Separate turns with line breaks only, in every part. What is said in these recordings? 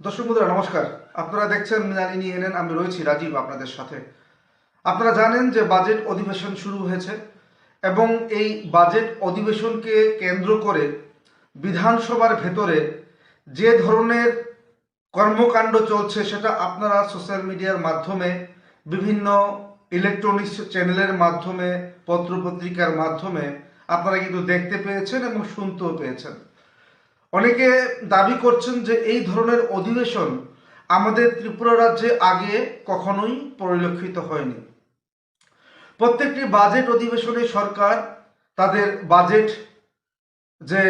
দর্শক বন্ধুরা নমস্কার। আপনারা দেখছেন মৃণালিনী এনএন, আমি রয়েছি রাজীব আপনাদের সাথে। আপনারা জানেন যে বাজেট অধিবেশন শুরু হয়েছে এবং এই বাজেট অধিবেশনকে কেন্দ্র করে বিধানসভার ভেতরে যে ধরনের কর্মকাণ্ড চলছে সেটা আপনারা সোশ্যাল মিডিয়ার মাধ্যমে, বিভিন্ন ইলেকট্রনিক্স চ্যানেলের মাধ্যমে, পত্রপত্রিকার মাধ্যমে আপনারা কিন্তু দেখতে পেয়েছেন এবং শুনতেও পেয়েছেন। অনেকে দাবি করছেন যে এই ধরনের অধিবেশন আমাদের ত্রিপুরা রাজ্যে আগে কখনোই পরিলক্ষিত হয়নি। প্রত্যেকটি বাজেট অধিবেশনে সরকার তাদের বাজেট যে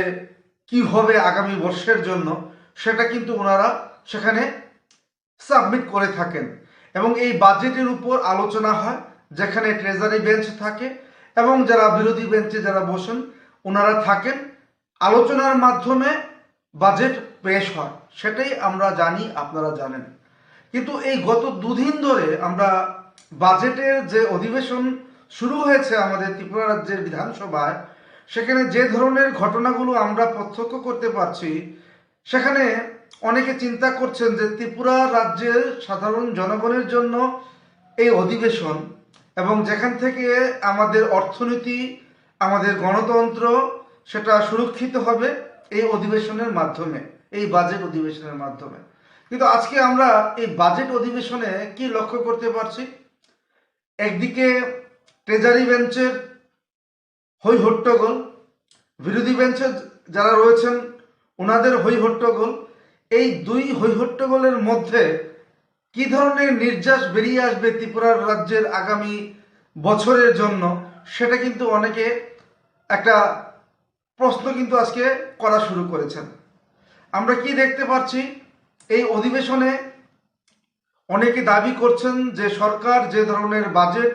কি হবে আগামী বর্ষের জন্য সেটা কিন্তু ওনারা সেখানে সাবমিট করে থাকেন এবং এই বাজেটের উপর আলোচনা হয়, যেখানে ট্রেজারি বেঞ্চ থাকে এবং যারা বিরোধী বেঞ্চে যারা বসেন ওনারা থাকেন। আলোচনার মাধ্যমে বাজেট পেশ হয়, সেটাই আমরা জানি, আপনারা জানেন। কিন্তু এই গত দুদিন ধরে আমরা বাজেটের যে অধিবেশন শুরু হয়েছে আমাদের ত্রিপুরা রাজ্যের বিধানসভায়, সেখানে যে ধরনের ঘটনাগুলো আমরা প্রত্যক্ষ করতে পারছি, সেখানে অনেকে চিন্তা করছেন যে ত্রিপুরা রাজ্যের সাধারণ জনগণের জন্য এই অধিবেশন এবং যেখান থেকে আমাদের অর্থনীতি, আমাদের গণতন্ত্র সেটা সুরক্ষিত হবে এই অধিবেশনের মাধ্যমে, এই বাজেট অধিবেশনের মাধ্যমে। কিন্তু আজকে আমরা এই বাজেট অধিবেশনে কি লক্ষ্য করতে পারছি? একদিকে ট্রেজারি বেঞ্চের হই হট্টগোল, বিরোধী বেঞ্চে যারা রয়েছেন ওনাদের হই হট্টগোল। এই দুই হই হট্টগোলের মধ্যে কি ধরনের নির্যাস বেরিয়ে আসবে ত্রিপুরা রাজ্যের আগামী বছরের জন্য, সেটা কিন্তু অনেকে একটা প্রশ্ন কিন্তু আজকে করা শুরু করেছেন। আমরা কি দেখতে পাচ্ছি এই অধিবেশনে? অনেকে দাবি করছেন যে সরকার যে ধরনের বাজেট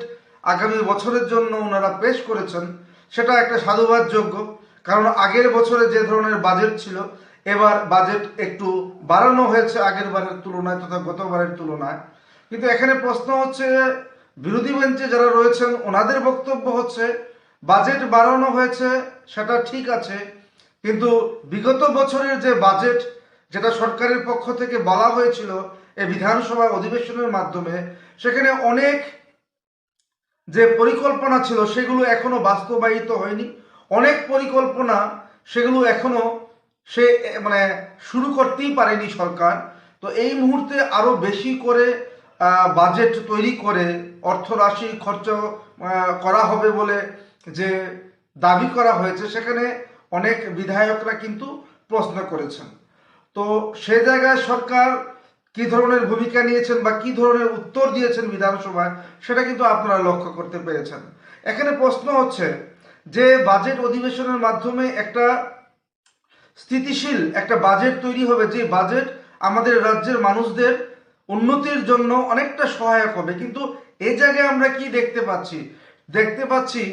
আগামী বছরের জন্য ওনারা পেশ করেছেন সেটা একটা সাধুবাদযোগ্য, কারণ আগের বছরে যে ধরনের বাজেট ছিল এবার বাজেট একটু বাড়ানো হয়েছে আগের বারের তুলনায় তথা গতবারের তুলনায়। কিন্তু এখানে প্রশ্ন হচ্ছে, বিরোধী বেঞ্চে যারা রয়েছেন ওনাদের বক্তব্য হচ্ছে বাজেট বাড়ানো হয়েছে সেটা ঠিক আছে, কিন্তু বিগত বছরের যে বাজেট যেটা সরকারের পক্ষ থেকে বলা হয়েছিল এই বিধানসভা অধিবেশনের মাধ্যমে, সেখানে অনেক যে পরিকল্পনা ছিল সেগুলো এখনো বাস্তবায়িত হয়নি। অনেক পরিকল্পনা সেগুলো এখনো সে মানে শুরু করতেই পারেনি সরকার। তো এই মুহূর্তে আরো বেশি করে বাজেট তৈরি করে অর্থরাশি খরচ করা হবে বলে যে দাবি করা হয়েছে, সেখানে অনেক বিধায়করা কিন্তু প্রশ্ন করেছেন। তো সে জায়গায় সরকার কি ধরনের ভূমিকা নিয়েছেন বা কি ধরনের উত্তর দিয়েছেন বিধানসভায়, সেটা কিন্তু আপনারা লক্ষ্য করতে পেরেছেন। এখানে প্রশ্ন হচ্ছে যে বাজেট অধিবেশনের মাধ্যমে একটা স্থিতিশীল একটা বাজেট তৈরি হবে, যে বাজেট আমাদের রাজ্যের মানুষদের উন্নতির জন্য অনেকটা সহায়ক হবে, কিন্তু এই জায়গায় আমরা কি দেখতে পাচ্ছি? দেখতে পাচ্ছি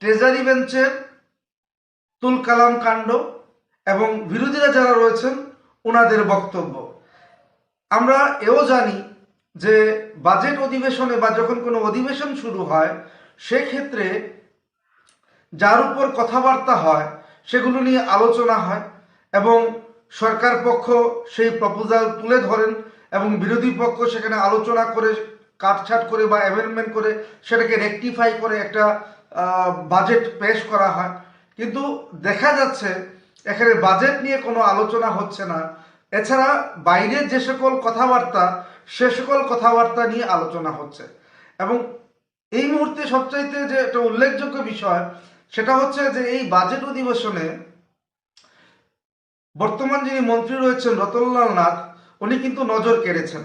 ট্রেজারি বেঞ্চের তুল কালাম কাণ্ড এবং বিরোধীরা যারা রয়েছেন ওনাদের বক্তব্য। আমরা এও জানি যে বাজেট অধিবেশনে বা যখন কোনো অধিবেশন শুরু হয় সেক্ষেত্রে যার উপর কথাবার্তা হয় সেগুলো নিয়ে আলোচনা হয় এবং সরকার পক্ষ সেই প্রপোজাল তুলে ধরেন এবং বিরোধী পক্ষ সেখানে আলোচনা করে, কাটছাট করে বা অ্যামেন্ডমেন্ট করে সেটাকে রেকটিফাই করে একটা বাজেট পেশ করা হয়। কিন্তু দেখা যাচ্ছে এখানে বাজেট নিয়ে কোনো আলোচনা হচ্ছে না, এছাড়া বাইরের যে সকল কথাবার্তা সে সকল কথাবার্তা নিয়ে আলোচনা হচ্ছে। এবং এই মুহূর্তে সবচাইতে যে একটা উল্লেখযোগ্য বিষয় সেটা হচ্ছে যে এই বাজেট অধিবেশনে বর্তমান যিনি মন্ত্রী রয়েছেন রতনলাল নাথ, উনি কিন্তু নজর কেড়েছেন।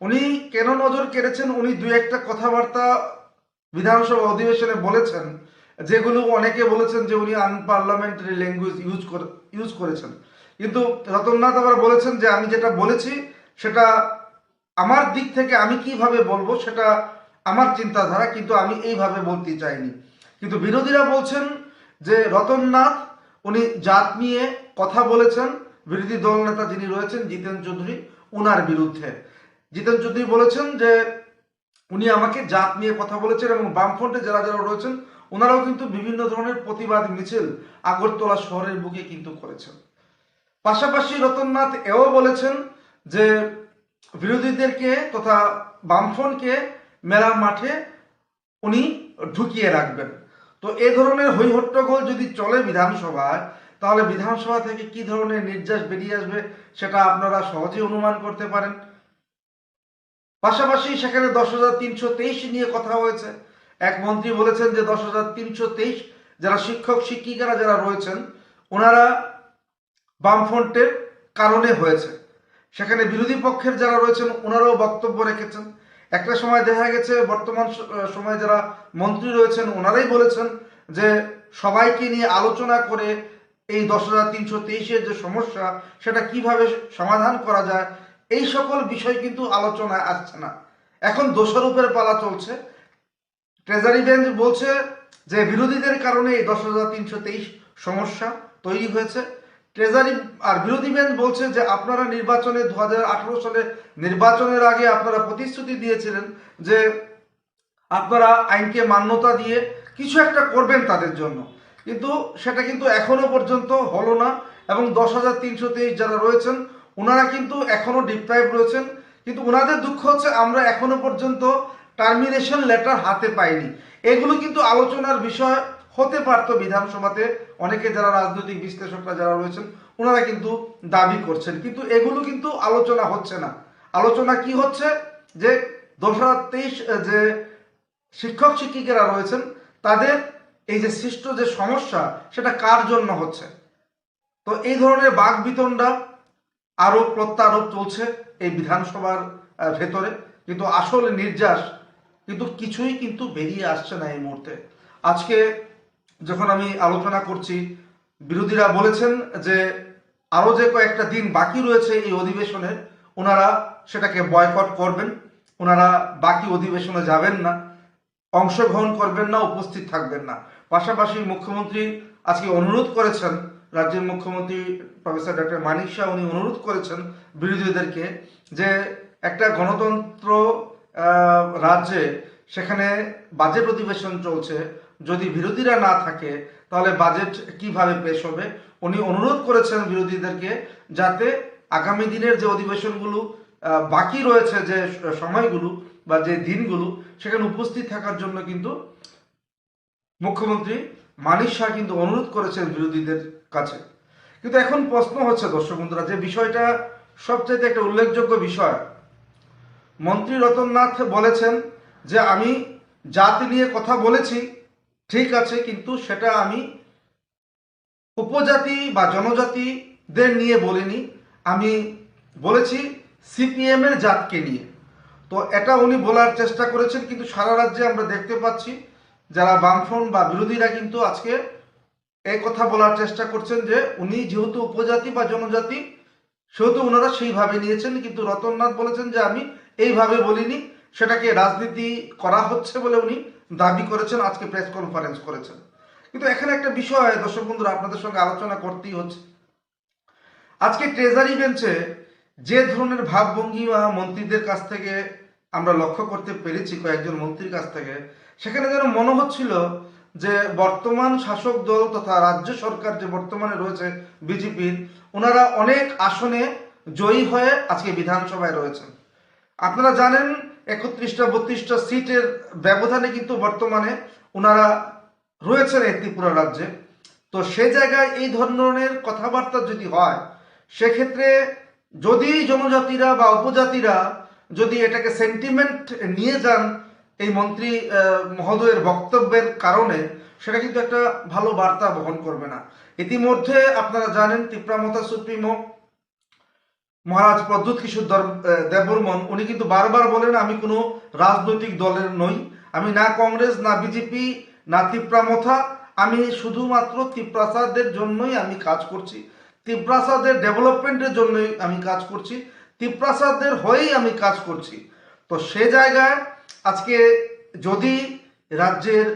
উনি কেন নজর কেড়েছেন? উনি দুই একটা কথাবার্তা বিধানসভা অধিবেশনে বলেছেন, যেগুলো অনেকে বলেছেন যে উনি আনপার্লামেন্টারি ল্যাঙ্গুয়েজ ইউজ করেছেন। কিন্তু রতননাথ আবার বলেছেন যে আমি যেটা বলেছি সেটা আমার দিক থেকে আমি কিভাবে বলবো সেটা আমার চিন্তাধারা, কিন্তু আমি এইভাবে বলতে চাইনি। কিন্তু বিরোধীরা বলছেন যে রতননাথ উনি জাত নিয়ে কথা বলেছেন, বিরোধী দল নেতা যিনি রয়েছেন জিতেন চৌধুরী উনার বিরুদ্ধে। জিতেন চৌধুরী বলেছেন যে উনি আমাকে জাত নিয়ে কথা বলেছেন এবং বামফ্রন্টে যারা যারা রয়েছেন ওনারাও কিন্তু বিভিন্ন ধরনের প্রতিবাদ মিছিল আগরতলা শহরের বুকে কিন্তু করেছেন। পাশাপাশি রতননাথ এও বলেছেন যে বিরোধীদেরকে তথা বামফ্রন্টকে মেলার মাঠে উনি ঢুকিয়ে রাখবেন। তো এ ধরনের হইহট্টগোল যদি চলে বিধানসভায়, তাহলে বিধানসভা থেকে কি ধরনের নির্যাস বেরিয়ে আসবে সেটা আপনারা সহজেই অনুমান করতে পারেন। পাশাপাশি সেখানে 10,323 নিয়ে কথা হয়েছে। এক মন্ত্রী বলেছেন যে 10,323 যারা শিক্ষক শিক্ষিকারা যারা রয়েছেন ওনারা বামফ্রন্টের কারণে হয়েছে। সেখানে বিরোধী পক্ষের যারা রয়েছেন ওনারাও বক্তব্য রেখেছেন। একটা সময় দেখা গেছে বর্তমান সময়ে যারা মন্ত্রী রয়েছেন ওনারাই বলেছেন যে সবাইকে নিয়ে আলোচনা করে এই 10,323-এর যে সমস্যা সেটা কিভাবে সমাধান করা যায় এই সকল বিষয় কিন্তু আলোচনায় আসছে না। এখন দোষারোপের পালা চলছে। ট্রেজারি বেঞ্চ বলছে যে বিরোধীদের কারণে এই 10,323 সমস্যা তৈরি হয়েছে। ট্রেজারি আর বিরোধী বেঞ্চ বলছে যে আপনারা নির্বাচনে 2018 সালে নির্বাচনের আগে আপনারা প্রতিশ্রুতি দিয়েছিলেন যে আপনারা আইনকে মান্যতা দিয়ে কিছু একটা করবেন তাদের জন্য, কিন্তু সেটা কিন্তু এখনো পর্যন্ত হলো না। এবং 10,323 যারা রয়েছেন ওনারা কিন্তু এখনো ডিপ্রাইভ রয়েছেন। কিন্তু ওনাদের দুঃখ হচ্ছে আমরা এখনো পর্যন্ত টার্মিনেশন লেটার হাতে পাইনি। এগুলো কিন্তু আলোচনার বিষয় হতে পারতো বিধানসভাতে। অনেকে যারা রাজনৈতিক বিশ্লেষকরা যারা রয়েছেন ওনারা কিন্তু দাবি করছেন, কিন্তু এগুলো কিন্তু আলোচনা হচ্ছে না। আলোচনা কি হচ্ছে যে 2023 যে শিক্ষক শিক্ষিকারা রয়েছেন তাদের এই যে সৃষ্ট যে সমস্যা সেটা কার জন্য হচ্ছে। তো এই ধরনের বাকবিতণ্ডা আরোপ প্রত্যারোপ চলছে এই বিধানসভার ভেতরে, কিন্তু আসল নির্যাস কিন্তু কিছুই কিন্তু বেরিয়ে আসছে না এই মুহূর্তে। আজকে যখন আমি আলোচনা করছি বিরোধীরা বলেছেন যে আরও যে কয়েকটা দিন বাকি রয়েছে এই অধিবেশনে ওনারা সেটাকে বয়কট করবেন, ওনারা বাকি অধিবেশনে যাবেন না, অংশগ্রহণ করবেন না, উপস্থিত থাকবেন না। পাশাপাশি মুখ্যমন্ত্রী আজকে অনুরোধ করেছেন, রাজ্যের মুখ্যমন্ত্রী প্রফেসর ডক্টর মানিক শাহ উনি অনুরোধ করেছেন বিরোধীদেরকে যে একটা গণতন্ত্র রাজ্যে সেখানে বাজেট অধিবেশন চলছে, যদি বিরোধীরা না থাকে তাহলে বাজেট কিভাবে পেশ হবে। উনি অনুরোধ করেছেন বিরোধীদেরকে যাতে আগামী দিনের যে অধিবেশনগুলো বাকি রয়েছে যে সময়গুলো বা যে দিনগুলো সেখানে উপস্থিত থাকার জন্য কিন্তু মুখ্যমন্ত্রী মানিক শাহ কিন্তু অনুরোধ করেছেন বিরোধীদের কাছে। কিন্তু এখন প্রশ্ন হচ্ছে দর্শক বন্ধুরা, যে বিষয়টা সবচেয়ে একটা উল্লেখযোগ্য বিষয়, মন্ত্রী রতননাথ বলেছেন যে আমি জাতি নিয়ে কথা বলেছি ঠিক আছে, কিন্তু সেটা আমি উপজাতি বা জনজাতিদের নিয়ে বলিনি, আমি বলেছি সিপিএম এর জাতকে নিয়ে। তো এটা উনি বলার চেষ্টা করেছেন, কিন্তু সারা রাজ্যে আমরা দেখতে পাচ্ছি যারা বামফ্রন্ট বা বিরোধীরা কিন্তু আজকে এই কথা বলার চেষ্টা করছেন যে উনি যেহেতু উপজাতি বা জনজাতি সেহেতু ওনারা সেইভাবে নিয়েছেন, কিন্তু রতননাথ বলেছেন যে আমি এইভাবে বলিনি, সেটাকে রাজনীতি করা হচ্ছে বলে উনি দাবি করেছেন, আজকে প্রেস কনফারেন্স করেছেন। কিন্তু এখানে একটা বিষয় দর্শক বন্ধুরা আপনাদের সঙ্গে আলোচনা করতেই হচ্ছে। আজকে ট্রেজারি বেঞ্চে যে ধরনের ভাবভঙ্গিমা মন্ত্রীদের কাছ থেকে আমরা লক্ষ্য করতে পেরেছি, কয়েকজন মন্ত্রীর কাছ থেকে, সেখানে যেন মনে হচ্ছিল যে বর্তমান শাসক দল তথা রাজ্য সরকার যে বর্তমানে রয়েছে বিজেপির, ওনারা অনেক আসনে জয়ী হয়ে আজকে বিধানসভায় রয়েছেন। আপনারা জানেন 31টা 32টা সিটের ব্যবধানে কিন্তু বর্তমানে ওনারা রয়েছেন এই ত্রিপুরা রাজ্যে। তো সে জায়গায় এই ধরনের কথাবার্তা যদি হয় সেক্ষেত্রে যদি জনজাতিরা বা উপজাতিরা যদি এটাকে সেন্টিমেন্ট নিয়ে যান এই মন্ত্রী মহোদয়ের বক্তব্যের কারণে, সেটা কিন্তু একটা ভালো বার্তা বহন করবে না। ইতিমধ্যে আপনারা জানেন ত্রিপুরামথা সুপ্রিমো মহারাজ প্রদ্যুৎ কিশোর দেববর্মন উনি কিন্তু বারবার বলেন আমি কোনো রাজনৈতিক দলের নই, আমি না কংগ্রেস না বিজেপি না ত্রিপুরামথা, আমি শুধুমাত্র ত্রিপ্রাসাদের জন্যই আমি কাজ করছি, ত্রিপ্রাসাদের ডেভেলপমেন্টের জন্যই আমি কাজ করছি, ত্রিপ্রাসাদের হয়েই আমি কাজ করছি। তো সে জায়গায় আজকে যদি রাজ্যের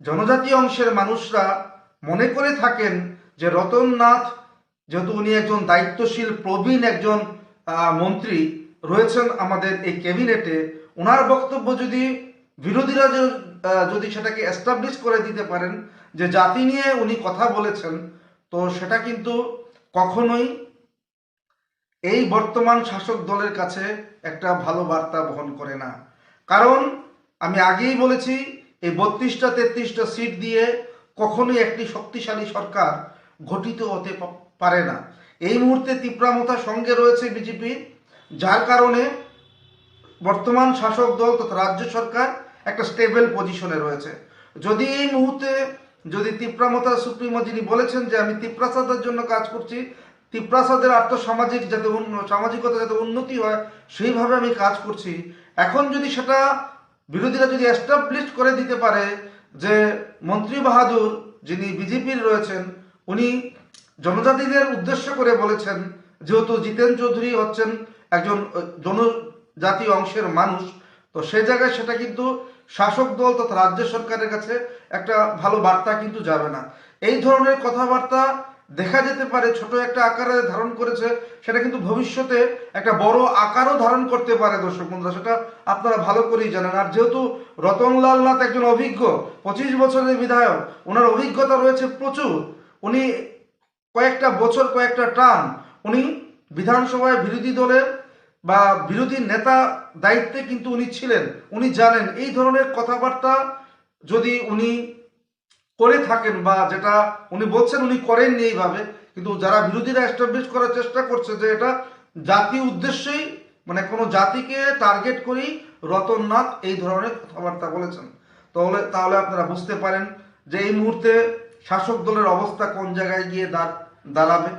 জনজাতি অংশের মানুষরা মনে করে থাকেন যে রতননাথ যেহেতু উনি একজন দায়িত্বশীল প্রবীণ একজন মন্ত্রী রয়েছেন আমাদের এই ক্যাবিনেটে, ওনার বক্তব্য যদি বিরোধীরা যদি সেটাকে এস্টাবলিশ করে দিতে পারেন যে জাতি নিয়ে উনি কথা বলেছেন, তো সেটা কিন্তু কখনোই এই বর্তমান শাসক দলের কাছে একটা ভালো বার্তা বহন করে না। কারণ আমি আগেই বলেছি, এই 32-33টা সিট দিয়ে কখনোই একটি শক্তিশালী সরকার গঠিত হতে পারে না। এই মুহূর্তে তীব্রামতা সঙ্গে রয়েছে বিজেপি, যার কারণে বর্তমান শাসক দল তথা রাজ্য সরকার একটা স্টেবল পজিশনে রয়েছে। যদি এই মুহূর্তে যদি তীব্রামতা সুপ্রিমো যিনি বলেছেন যে আমি তীব্রাসাদের জন্য কাজ করছি, তীব্রাসাদের আর্থসামাজিক যাতে সামাজিকতা যাতে উন্নতি হয় সেইভাবে আমি কাজ করছি, এখন যদি সেটা বিরোধীরা যদি এস্টাবলিশ করে দিতে পারে যে মন্ত্রী বাহাদুর যিনি বিজেপির রয়েছেন উনি জনজাতিদের উদ্দেশ্য করে বলেছেন, যেহেতু জিতেন চৌধুরী হচ্ছেন একজন জনজাতি অংশের মানুষ, তো সে জায়গায় সেটা কিন্তু শাসক দল তথা রাজ্য সরকারের কাছে একটা ভালো বার্তা কিন্তু যাবে না। এই ধরনের কথাবার্তা দেখা যেতে পারে ছোট একটা আকারে ধারণ করেছে, সেটা কিন্তু ভবিষ্যতে একটা বড় আকারও ধারণ করতে পারে দর্শক বন্ধুরা, সেটা আপনারা ভালো করেই জানেন। আর যেহেতু রতনলাল নাথ একজন অভিজ্ঞ 25 বছরের বিধায়ক, ওনার অভিজ্ঞতা রয়েছে প্রচুর, উনি কয়েকটা বছর কয়েকটা টার্ম উনি বিধানসভায় বিরোধী দলের বা বিরোধী নেতা দায়িত্বে কিন্তু উনি ছিলেন, উনি জানেন এই ধরনের কথাবার্তা যদি উনি করে থাকেন বা যেটা উনি বলছেন উনি করেননি এইভাবে, কিন্তু যারা বিরোধীরা এস্টাবলিশ করার চেষ্টা করছে যে এটা জাতি উদ্দেশ্যেই মানে কোনো জাতিকে টার্গেট করেই রতননাথ এই ধরনের কথাবার্তা বলেছেন, তাহলে আপনারা বুঝতে পারেন যে এই মুহূর্তে শাসক দলের অবস্থা কোন জায়গায় গিয়ে দাঁড়াবে।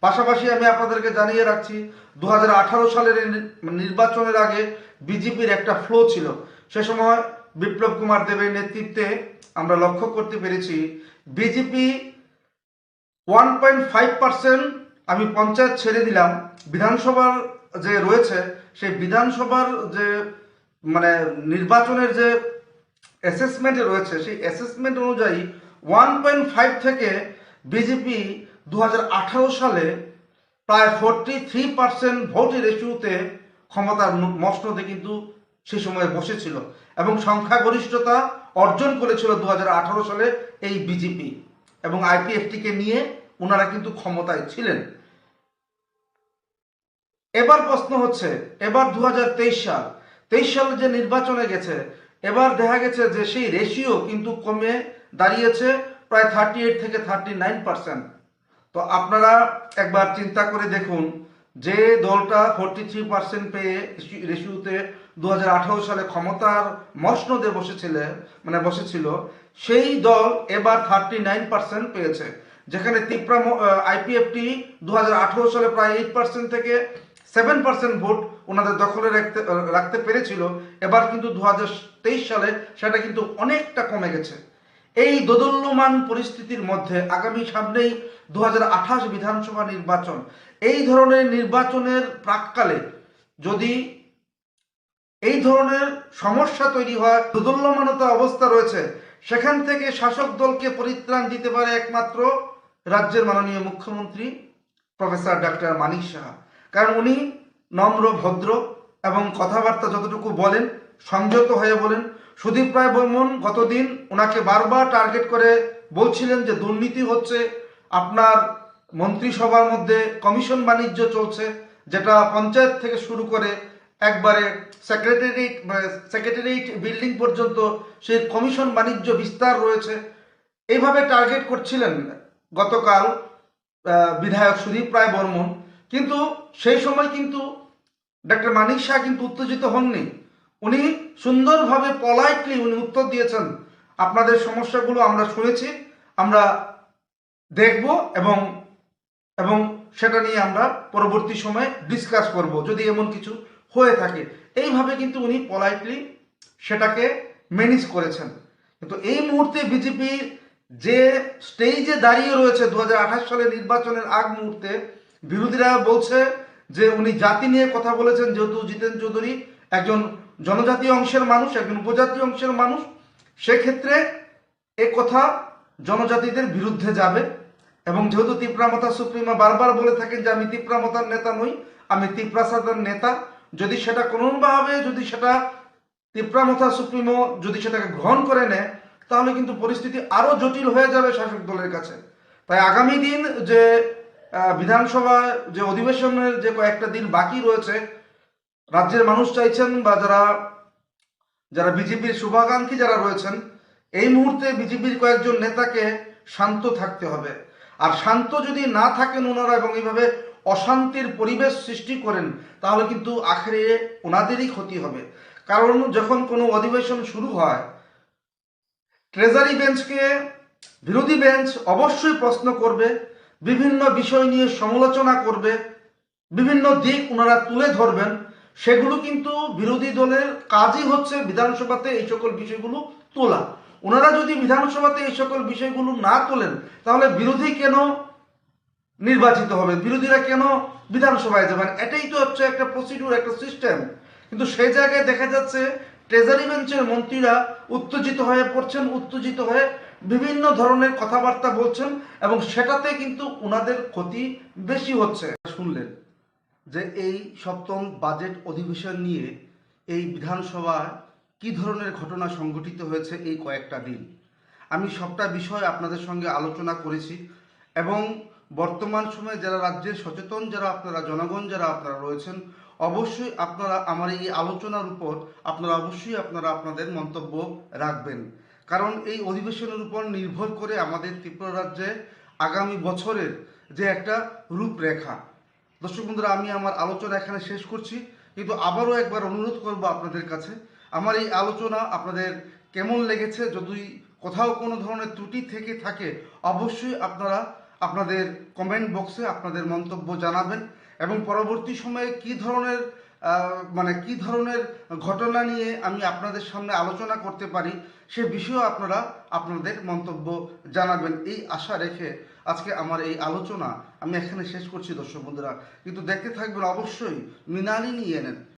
পাশাপাশি আমি আপনাদেরকে জানিয়ে রাখছি 2018 সালের নির্বাচনের আগে বিজেপির একটা ফ্লো ছিল। সে সময় বিপ্লব কুমার দেবের নেতৃত্বে আমরা লক্ষ্য করতে পেরেছি বিজেপি 1.5%, আমি পঞ্চায়েত ছেড়ে দিলাম, বিধানসভার যে রয়েছে সেই বিধানসভার যে মানে নির্বাচনের যে অ্যাসেসমেন্ট রয়েছে সেই অ্যাসেসমেন্ট অনুযায়ী 1.5 থেকে বিজেপি 2018 সালে প্রায় 43% ভোটের রেশিওতে ক্ষমতার মসনদে কিন্তু সে সময় বসেছিল এবং সংখ্যাগরিষ্ঠতা অর্জন করেছিল 2018 সালে এই বিজেপি, এবং আইপিএফটিকে নিয়ে ওনারা কিন্তু ক্ষমতায় ছিলেন। এবার প্রশ্ন হচ্ছে, এবার 2023 সালে যে নির্বাচনে গেছে, এবার দেখা গেছে যে সেই রেশিও কিন্তু কমে দাঁড়িয়েছে প্রায় 38 থেকে 39%। তো আপনারা একবার চিন্তা করে দেখুন, যে দলটা 43% পেয়ে রেশিওতে 2018 সালে ক্ষমতার মসনদে বসেছিল, সেই দল এবার 39% পেয়েছে, যেখানে আইপিএফটি 2018 সালে প্রায় 8% থেকে 7% ভোট ওনাদের দখলে রাখতে পেরেছিল, এবার কিন্তু 2023 সালে সেটা কিন্তু অনেকটা কমে গেছে। এই দোদুল্যমান পরিস্থিতির মধ্যে আগামী সামনেই 2028 বিধানসভা নির্বাচন, এই ধরনের নির্বাচনের প্রাককালে যদি এই ধরনের সমস্যা তৈরি হয়, দোদুল্যমানতা অবস্থা রয়েছে, সেখান থেকে শাসক দলকে পরিত্রাণ দিতে পারে একমাত্র রাজ্যের মাননীয় মুখ্যমন্ত্রী প্রফেসর ডক্টর মানিক সাহা। কারণ উনি নম্র, ভদ্র এবং কথাবার্তা যতটুকু বলেন সংযত হয়ে বলেন। সুদীপ রায় বর্মন গতদিন ওনাকে বারবার টার্গেট করে বলছিলেন যে দুর্নীতি হচ্ছে, আপনার মন্ত্রিসভার মধ্যে কমিশন বাণিজ্য চলছে, যেটা পঞ্চায়েত থেকে শুরু করে একবারে সেক্রেটারিয়েট বিল্ডিং পর্যন্ত সেই কমিশন বাণিজ্য বিস্তার রয়েছে, এইভাবে টার্গেট করছিলেন গতকাল বিধায়ক সুদীপ রায় বর্মন। কিন্তু সেই সময় কিন্তু ডক্টর মানিক শাহ কিন্তু উত্তেজিত হননি, উনি সুন্দরভাবে পলাইটলি উনি উত্তর দিয়েছেন, আপনাদের সমস্যাগুলো আমরা শুনেছি, আমরা দেখব এবং এবং সেটা নিয়ে আমরা পরবর্তী সময়ে ডিসকাস করব যদি এমন কিছু হয়ে থাকে। এইভাবে কিন্তু উনি পলাইটলি সেটাকে ম্যানেজ করেছেন। কিন্তু এই মুহূর্তে বিজেপি যে স্টেজে দাঁড়িয়ে রয়েছে 2028 সালের নির্বাচনের আগ মুহূর্তে, বিরোধীরা বলছে যে উনি জাতি নিয়ে কথা বলেছেন, যেহেতু জিতেন চৌধুরী একজন জনজাতীয় অংশের মানুষ, একজন উপজাতীয় অংশের মানুষ, সেক্ষেত্রে এ কথা জনজাতিদের বিরুদ্ধে যাবে। এবং যেহেতু তীব্রামতা সুপ্রিমো বারবার বলে থাকেন যে আমি তীব্রামতার নেতা নই, আমি তীব্রাসাদের নেতা, যদি সেটা কোনোভাবে যদি সেটা তীব্রামতা সুপ্রিমো যদি সেটাকে গ্রহণ করে নেয়, তাহলে কিন্তু পরিস্থিতি আরও জটিল হয়ে যাবে শাসক দলের কাছে। তাই আগামী দিন যে বিধানসভা যে অধিবেশনের যে কয়েকটা দিন বাকি রয়েছে, রাজ্যের মানুষ চাইছেন বা যারা যারা বিজেপির শুভাকাঙ্ক্ষী যারা রয়েছেন, এই মুহূর্তে বিজেপির কয়েকজন নেতাকে শান্ত থাকতে হবে। আর শান্ত যদি না থাকেন ওনারা এবং এইভাবে অশান্তির পরিবেশ সৃষ্টি করেন, তাহলে কিন্তু আখেরে ওনাদেরই ক্ষতি হবে। কারণ যখন কোনো অধিবেশন শুরু হয়, ট্রেজারি বেঞ্চকে বিরোধী বেঞ্চ অবশ্যই প্রশ্ন করবে, বিভিন্ন বিষয় নিয়ে সমালোচনা করবে, বিভিন্ন দিক ওনারা তুলে ধরবেন। সেগুলো কিন্তু বিরোধী দলের কাজই হচ্ছে বিধানসভাতে এই সকল বিষয়গুলো তোলা। ওনারা যদি বিধানসভাতে এই সকল বিষয়গুলো না তোলেন, তাহলে বিরোধী কেন নির্বাচিত হবে, বিরোধীরা কেন বিধানসভায় যাবেন? এটাই তো হচ্ছে একটা প্রসিডিউর, একটা সিস্টেম। কিন্তু সেই জায়গায় দেখা যাচ্ছে ট্রেজারি বেঞ্চের মন্ত্রীরা উত্তেজিত হয়ে পড়ছেন, উত্তেজিত হয়ে বিভিন্ন ধরনের কথাবার্তা বলছেন এবং সেটাতে কিন্তু ওনাদের ক্ষতি বেশি হচ্ছে। শুনলেন যে এই সপ্তম বাজেট অধিবেশন নিয়ে এই বিধানসভায় কি ধরনের ঘটনা সংঘটিত হয়েছে এই কয়েকটা দিন। আমি সবটা বিষয় আপনাদের সঙ্গে আলোচনা করেছি এবং বর্তমান সময়ে যারা রাজ্যের সচেতন যারা আপনারা জনগণ যারা আপনারা রয়েছেন, অবশ্যই আপনারা আমার এই আলোচনার উপর আপনারা আপনাদের মন্তব্য রাখবেন। কারণ এই অধিবেশনের উপর নির্ভর করে আমাদের ত্রিপুরা রাজ্যে আগামী বছরের যে একটা রূপরেখা। দর্শক বন্ধুরা, আমি আমার আলোচনা এখানে শেষ করছি, কিন্তু আবারও একবার অনুরোধ করব আপনাদের কাছে, আমার এই আলোচনা আপনাদের কেমন লেগেছে। যদি কোথাও কোনো ধরনের ত্রুটি থেকে থাকে, অবশ্যই আপনারা আপনাদের কমেন্ট বক্সে আপনাদের মন্তব্য জানাবেন এবং পরবর্তী সময়ে কি ধরনের ঘটনা নিয়ে আমি আপনাদের সামনে আলোচনা করতে পারি, সে বিষয়েও আপনারা আপনাদের মন্তব্য জানাবেন। এই আশা রেখে আজকে আমার এই আলোচনা আমি এখানে শেষ করছি দর্শক বন্ধুরা। কিন্তু দেখতে থাকবেন অবশ্যই মৃণালিনী ENN।